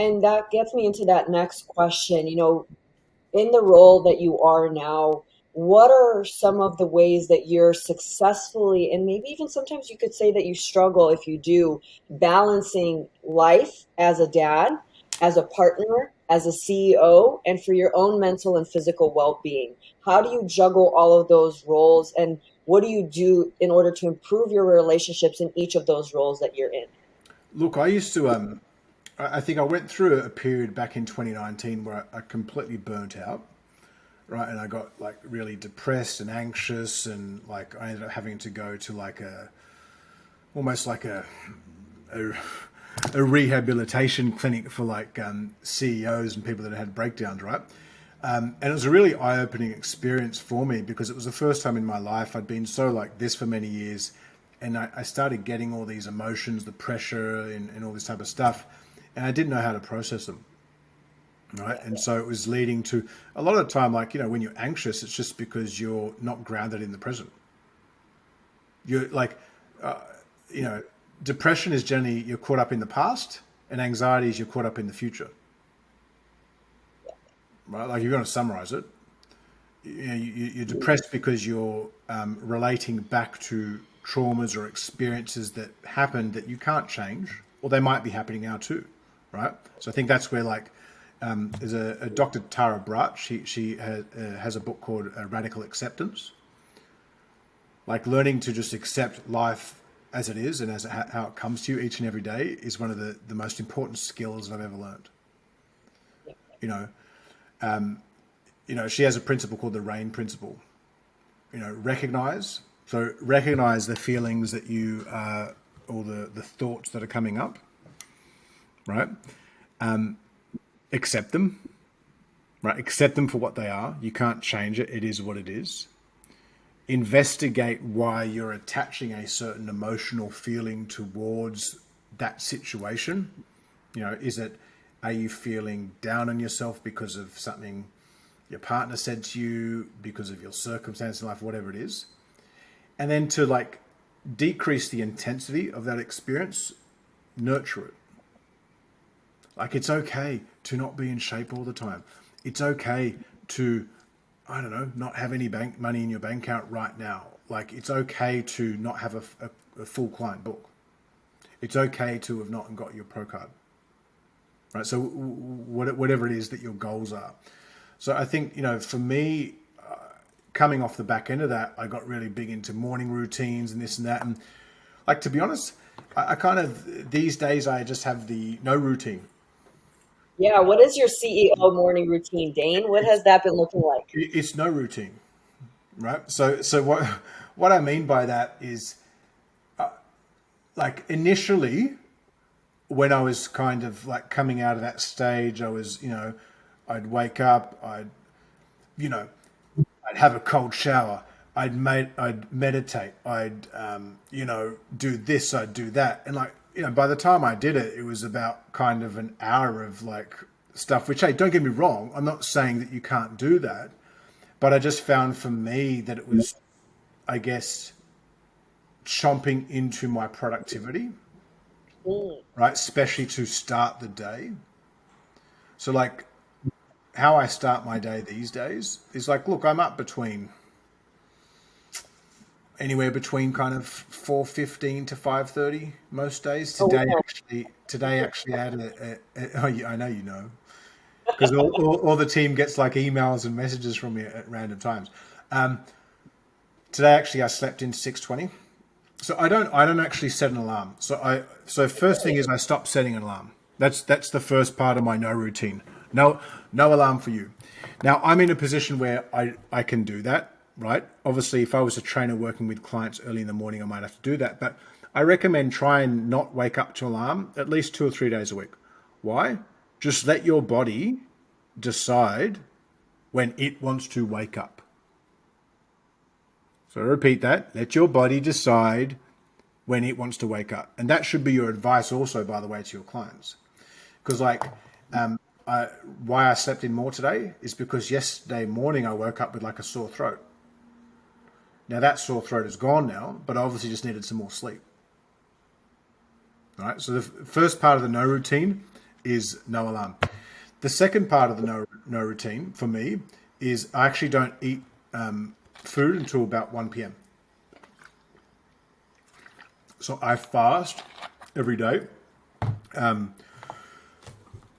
And that gets me into that next question. In the role that you are now, what are some of the ways that you're successfully, and maybe even sometimes you could say that you struggle if you do, balancing life as a dad, as a partner, as a CEO, and for your own mental and physical well-being? How do you juggle all of those roles, and what do you do in order to improve your relationships in each of those roles that you're in? Look, I used to. I think I went through a period back in 2019 where I completely burnt out, right? And I got like really depressed and anxious, and like I ended up having to go to like almost like a, a rehabilitation clinic for like CEOs and people that had breakdowns, right? And it was a really eye-opening experience for me because it was the first time in my life I'd been so like this for many years, and I started getting all these emotions, the pressure, and all this type of stuff, and I didn't know how to process them, right? And so it was leading to a lot of the time, like when you're anxious, it's just because you're not grounded in the present. You're like, uh, you know, depression is generally you're caught up in the past, and anxiety is you're caught up in the future, right? Like if you're going to summarize it, you're depressed because you're relating back to traumas or experiences that happened that you can't change, or they might be happening now too, right? So I think that's where like there's a Dr. Tara Brach. She has a book called Radical Acceptance, like learning to just accept life as it is and how it comes to you each and every day is one of the most important skills I've ever learned. You know, she has a principle called the RAIN principle. Recognize the feelings that you or the thoughts that are coming up, right? Accept them, right? Accept them for what they are. You can't change it. It is what it is. Investigate why you're attaching a certain emotional feeling towards that situation. Is it, are you feeling down on yourself because of something your partner said to you, because of your circumstance in life, whatever it is? And then to like decrease the intensity of that experience, nurture it. Like it's okay to not be in shape all the time. It's okay to, I don't know, not have any bank money in your bank account right now. Like it's okay to not have a full client book. It's okay to have not got your pro card, right? So whatever it is that your goals are. So I think, for me, coming off the back end of that, I got really big into morning routines and this and that. And like, to be honest, I kind of, these days, I just have the no routine. Yeah, what is your CEO morning routine, Dane? What It's, has that been looking like? it's no routine, right? So what I mean by that is like initially when I was kind of like coming out of that stage, I was, I'd wake up, you know, I'd have a cold shower. I'd meditate. I'd do this. I'd do that. And like, by the time I did it, it was about kind of an hour of like stuff. Which, hey, don't get me wrong. I'm not saying that you can't do that, but I just found for me that it was, I guess, chomping into my productivity, Mm, right? Especially to start the day. So like, how I start my day these days is like, look, I'm up between anywhere between kind of 4:15 to 5:30 most days. oh, wow. Today actually I had oh, yeah, I know because all the team gets like emails and messages from me at random times. Um, Today actually I slept in 6:20. So I don't actually set an alarm. So first thing is I stopped setting an alarm. That's the first part of my no routine. No alarm for you. Now I'm in a position where I can do that, right? Obviously, if I was a trainer working with clients early in the morning, I might have to do that. But I recommend try and not wake up to alarm at least 2 or 3 days a week. Why? Just let your body decide when it wants to wake up. So I repeat that. Let your body decide when it wants to wake up. And that should be your advice also, by the way, to your clients. Because like I, why I slept in more today is because yesterday morning I woke up with like a sore throat. Now that sore throat is gone now, but I obviously just needed some more sleep. All right. So the first part of the no routine is no alarm. The second part of the no routine for me is I actually don't eat food until about 1 p.m. So I fast every day.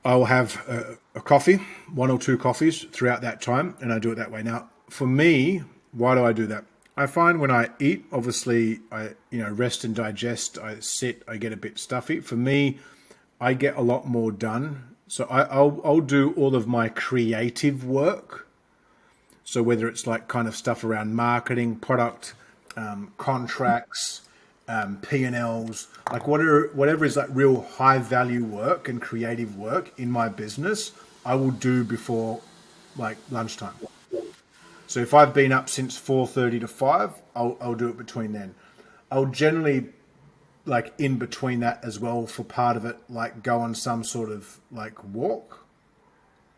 I'll have a coffee, one or two coffees throughout that time, and I do it that way. Now, for me, why do I do that? I find when I eat, obviously, I rest and digest. I sit, I get a bit stuffy. For me, I get a lot more done. So I'll do all of my creative work. So whether it's like kind of stuff around marketing, product, contracts, P&Ls, like whatever is like real high value work and creative work in my business, I will do before like lunchtime. So if I've been up since 4:30 to 5, I'll do it between then. I'll generally like in between that as well for part of it, like go on some sort of like walk,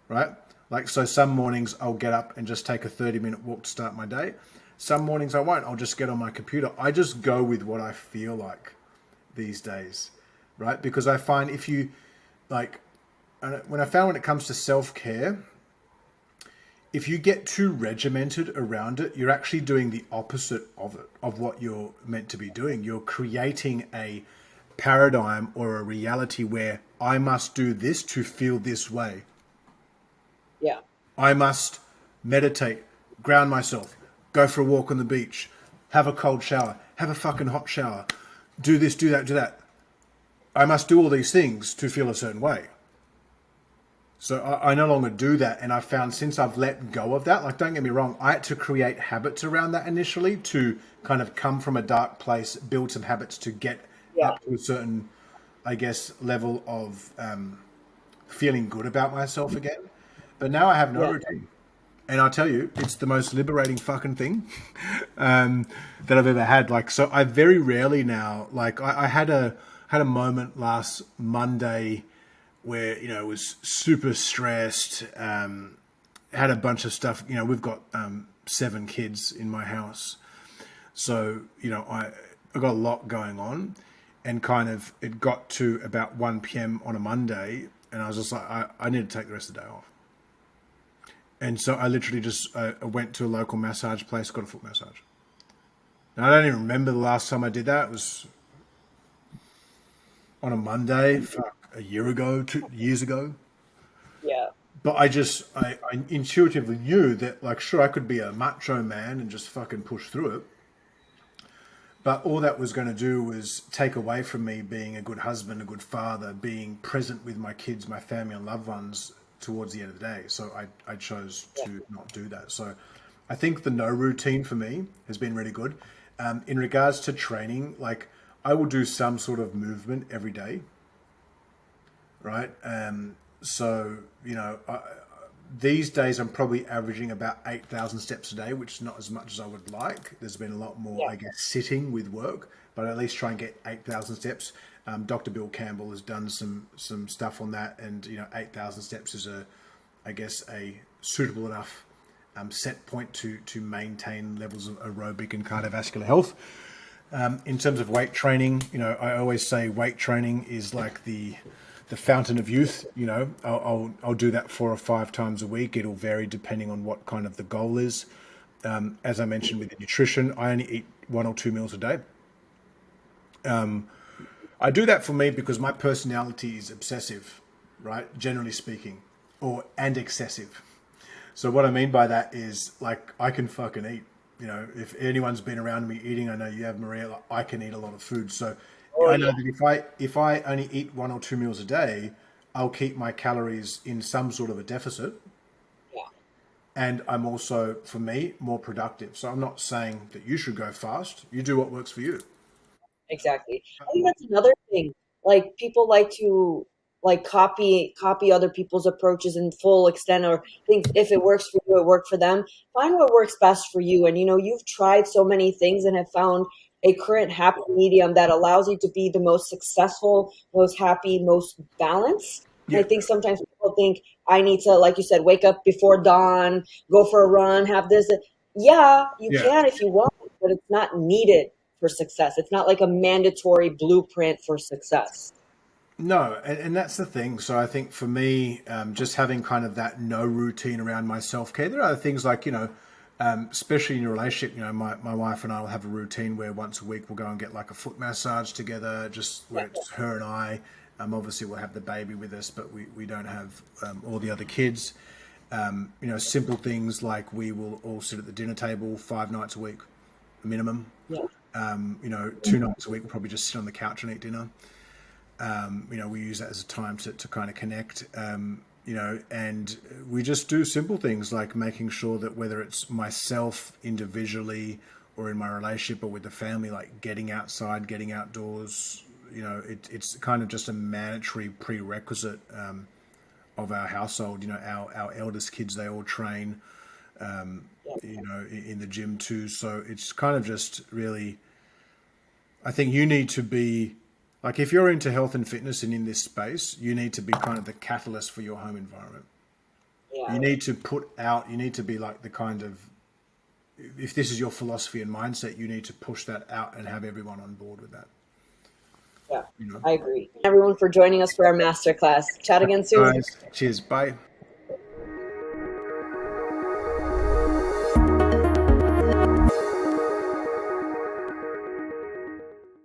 right? Like, so some mornings I'll get up and just take a 30-minute walk to start my day. Some mornings I won't. I'll just get on my computer. I just go with what I feel like these days, right? Because I find if you like, when I found when it comes to self-care, if you get too regimented around it, you're actually doing the opposite of it, of what you're meant to be doing. You're creating a paradigm or a reality where I must do this to feel this way. Yeah. I must meditate, ground myself, go for a walk on the beach, have a cold shower, have a fucking hot shower, do this, do that, do that. I must do all these things to feel a certain way. So I no longer do that. And I found since I've let go of that, like, don't get me wrong, I had to create habits around that initially to kind of come from a dark place, build some habits to get Yeah. up to a certain, I guess, level of feeling good about myself again. But now I have no Yeah. routine. And I'll tell you, it's the most liberating fucking thing that I've ever had. Like, so I very rarely now, like I had a moment last Monday where, it was super stressed, had a bunch of stuff, we've got 7 kids in my house. So, I got a lot going on, and kind of it got to about 1 p.m. on a Monday, and I was just like, I need to take the rest of the day off. And so I literally just went to a local massage place, got a foot massage. Now, I don't even remember the last time I did that. It was on a Monday, fuck, a year ago, 2 years ago. Yeah. But I intuitively knew that, like, sure, I could be a macho man and just fucking push through it. But all that was going to do was take away from me being a good husband, a good father, being present with my kids, my family, and loved ones towards the end of the day. So I chose to not do that. So I think the no routine for me has been really good. In regards to training, like, I will do some sort of movement every day, right? So, these days I'm probably averaging about 8,000 steps a day, which is not as much as I would like. There's been a lot more, Yeah. I guess, sitting with work, but at least try and get 8,000 steps. Dr. Bill Campbell has done some stuff on that, and 8,000 steps is I guess, a suitable enough set point to maintain levels of aerobic and cardiovascular health. In terms of weight training, I always say weight training is like the fountain of youth. I'll do that 4 or 5 times a week. It'll vary depending on what kind of the goal is. As I mentioned with the nutrition, I only eat 1 or 2 meals a day. I do that for me because my personality is obsessive, right? Generally speaking, and excessive. So what I mean by that is, like, I can fucking eat. If anyone's been around me eating, I know you have, Maria. Like, I can eat a lot of food. So Oh I know yeah. that if I only eat 1 or 2 meals a day, I'll keep my calories in some sort of a deficit, Yeah. and I'm also, for me, more productive. So I'm not saying that you should go fast. You do what works for you. Exactly. I think that's another thing. Like, people like to like copy other people's approaches in full extent, or think if it works for you, it worked for them. Find what works best for you. And you've tried so many things and have found a current happy medium that allows you to be the most successful, most happy, most balanced. And Yeah, I think sometimes people think I need to, like you said, wake up before dawn, go for a run, have this. Yeah, you yeah. can if you want, but it's not needed for success. It's not like a mandatory blueprint for success. No, and that's the thing. So I think for me, just having kind of that no routine around my self care, there are things like, especially in your relationship, my wife and I will have a routine where once a week we'll go and get like a foot massage together, just Yeah. where it's her and I. Obviously, we'll have the baby with us, but we don't have all the other kids. Simple things like we will all sit at the dinner table 5 nights a week, minimum. Yeah. 2 nights a week we'll probably just sit on the couch and eat dinner. We use that as a time to kind of connect, and we just do simple things like making sure that whether it's myself individually or in my relationship or with the family, like getting outside, getting outdoors, it's kind of just a mandatory prerequisite of our household. Our eldest kids, they all train, Yeah. in the gym too. So it's kind of just really, I think you need to be like, if you're into health and fitness and in this space, you need to be kind of the catalyst for your home environment. Yeah. You need to put out, you need to be like the kind of, if this is your philosophy and mindset, you need to push that out and have everyone on board with that. Yeah. You know, I agree. Everyone for joining us for our masterclass. Chat again soon. guys, cheers, bye.